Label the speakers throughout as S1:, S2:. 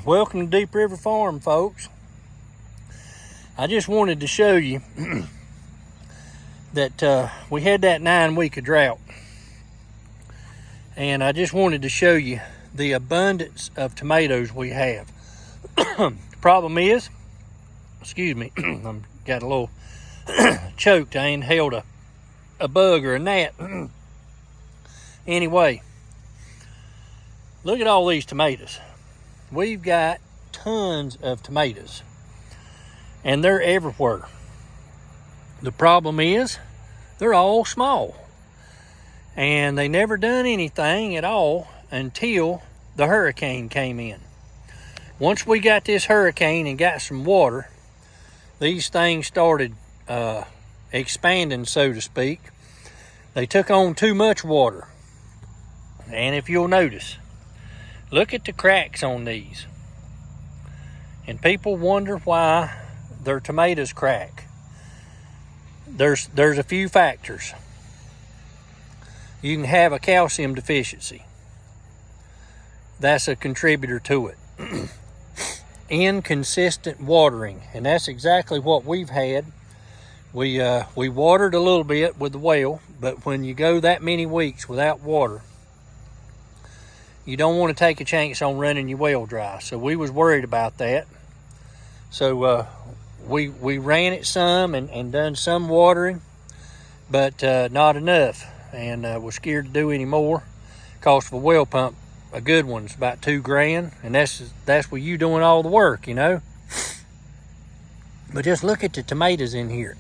S1: Welcome to Deep River Farm, folks. I just wanted to show you that we had that 9-week of drought, and I just wanted to show you the abundance of tomatoes we have. The problem is, excuse me, I'm got a little choked. I inhaled a bug or a gnat. Anyway, look at all these tomatoes. We've got tons of tomatoes, and they're everywhere. The problem is they're all small, and they never done anything at all until the hurricane came in. Once we got this hurricane and got some water, these things started expanding, so to speak. They took on too much water. And if you'll notice, look at the cracks on these. And people wonder why their tomatoes crack. There's a few factors. You can have a calcium deficiency. That's a contributor to it. Inconsistent watering, and that's exactly what we've had. We watered a little bit with the well, but when you go that many weeks without water, you don't want to take a chance on running your well dry. So we was worried about that. So we ran it some and done some watering, but not enough, and was scared to do any more. Cost of a well pump, a good one's about $2,000, and that's with you doing all the work, you know. But just look at the tomatoes in here.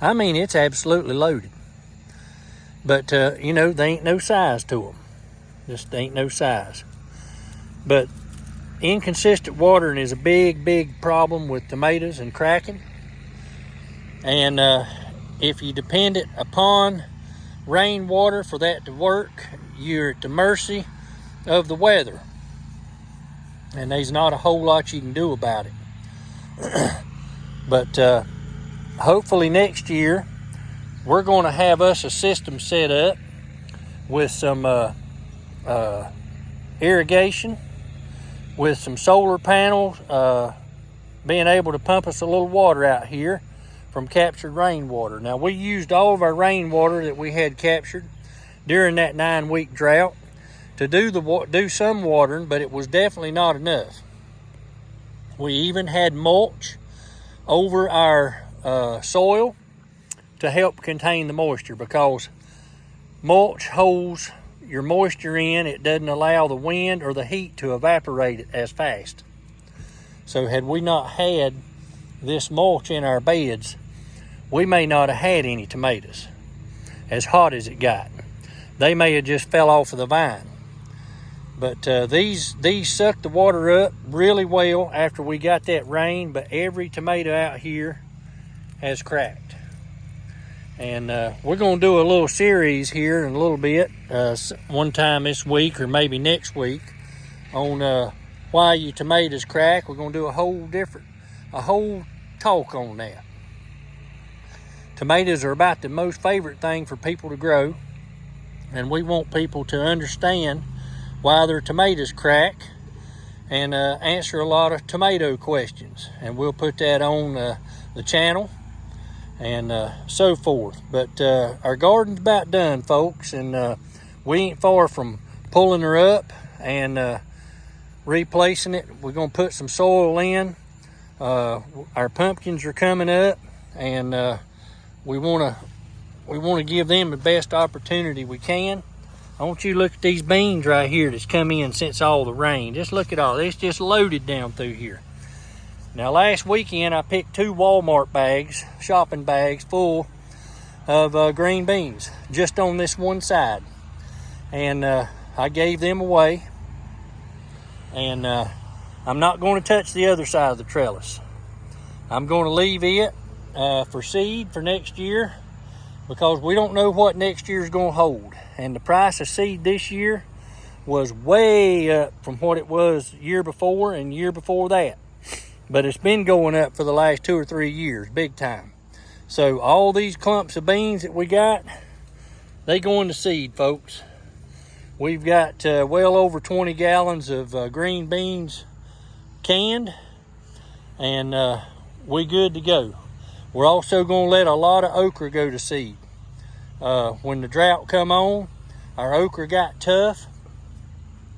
S1: I mean, it's absolutely loaded. But you know, there ain't no size to them. Just ain't no size. But inconsistent watering is a big problem with tomatoes and cracking. And if you depend it upon rainwater for that to work, you're at the mercy of the weather, and there's not a whole lot you can do about it. But hopefully next year we're going to have us a system set up with some irrigation, with some solar panels, being able to pump us a little water out here from captured rainwater. Now, we used all of our rainwater that we had captured during that 9-week drought to do some watering, but it was definitely not enough. We even had mulch over our soil to help contain the moisture, because mulch holds your moisture in. It doesn't allow the wind or the heat to evaporate it as fast. So had we not had this mulch in our beds, we may not have had any tomatoes. As hot as it got, they may have just fell off of the vine. But these sucked the water up really well after we got that rain, but every tomato out here has cracked. And we're going to do a little series here in a little bit, one time this week or maybe next week, on why your tomatoes crack. We're going to do a whole talk on that. Tomatoes are about the most favorite thing for people to grow, and we want people to understand why their tomatoes crack and answer a lot of tomato questions. And we'll put that on the channel and so forth. But our garden's about done, folks, and we ain't far from pulling her up and replacing it. We're going to put some soil in. Our pumpkins are coming up, and we want to give them the best opportunity we can. I want you to look at these beans right here that's come in since all the rain. Just look at all this, just loaded down through here. Now, last weekend I picked 2 Walmart bags, shopping bags full of green beans, just on this one side. And I gave them away. And I'm not going to touch the other side of the trellis. I'm going to leave it for seed for next year, because we don't know what next year's going to hold. And the price of seed this year was way up from what it was year before and year before that. But it's been going up for the last 2 or 3 years, big time. So all these clumps of beans that we got, they go into seed, folks. We've got well over 20 gallons of green beans canned, and we good to go. We're also going to let a lot of okra go to seed. When the drought come on, our okra got tough,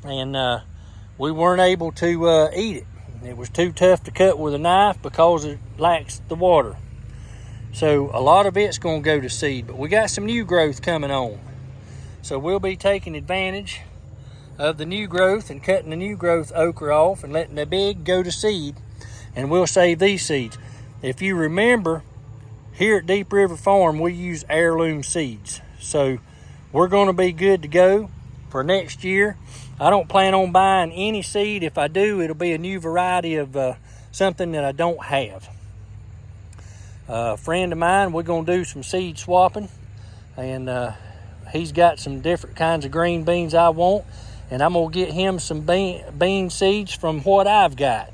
S1: and we weren't able to eat it. It was too tough to cut with a knife because it lacks the water. So a lot of it's going to go to seed, but we got some new growth coming on. So we'll be taking advantage of the new growth and cutting the new growth okra off and letting the big go to seed, and we'll save these seeds. If you remember, here at Deep River Farm, we use heirloom seeds. So we're going to be good to go for next year. I don't plan on buying any seed. If I do, it'll be a new variety of something that I don't have. A friend of mine, we're going to do some seed swapping, and he's got some different kinds of green beans I want, and I'm going to get him some bean seeds from what I've got.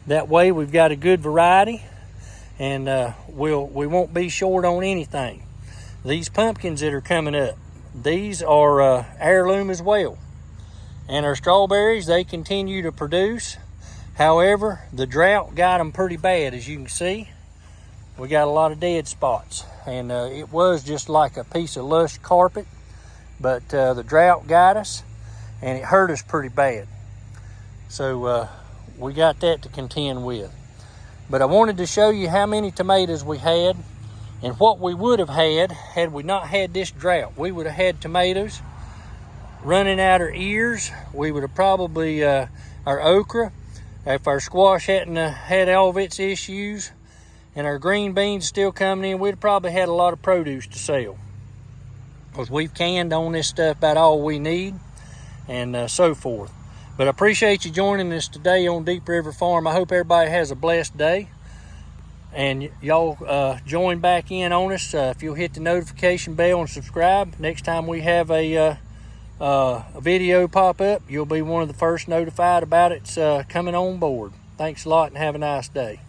S1: That way we've got a good variety, and we won't be short on anything. These pumpkins that are coming up, these are heirloom as well. And our strawberries, they continue to produce. However, the drought got them pretty bad. As you can see, we got a lot of dead spots, and it was just like a piece of lush carpet, but the drought got us, and it hurt us pretty bad. So we got that to contend with. But I wanted to show you how many tomatoes we had and what we would have had we not had this drought. We would have had tomatoes running out our ears. We would have probably, our okra, if our squash hadn't had all of its issues, and our green beans still coming in, we'd have probably had a lot of produce to sell. Because we've canned on this stuff about all we need, and so forth. But I appreciate you joining us today on Deep River Farm. I hope everybody has a blessed day. And y'all join back in on us. If you'll hit the notification bell and subscribe, next time we have a video pop up, you'll be one of the first notified about it's coming on board. Thanks a lot and have a nice day.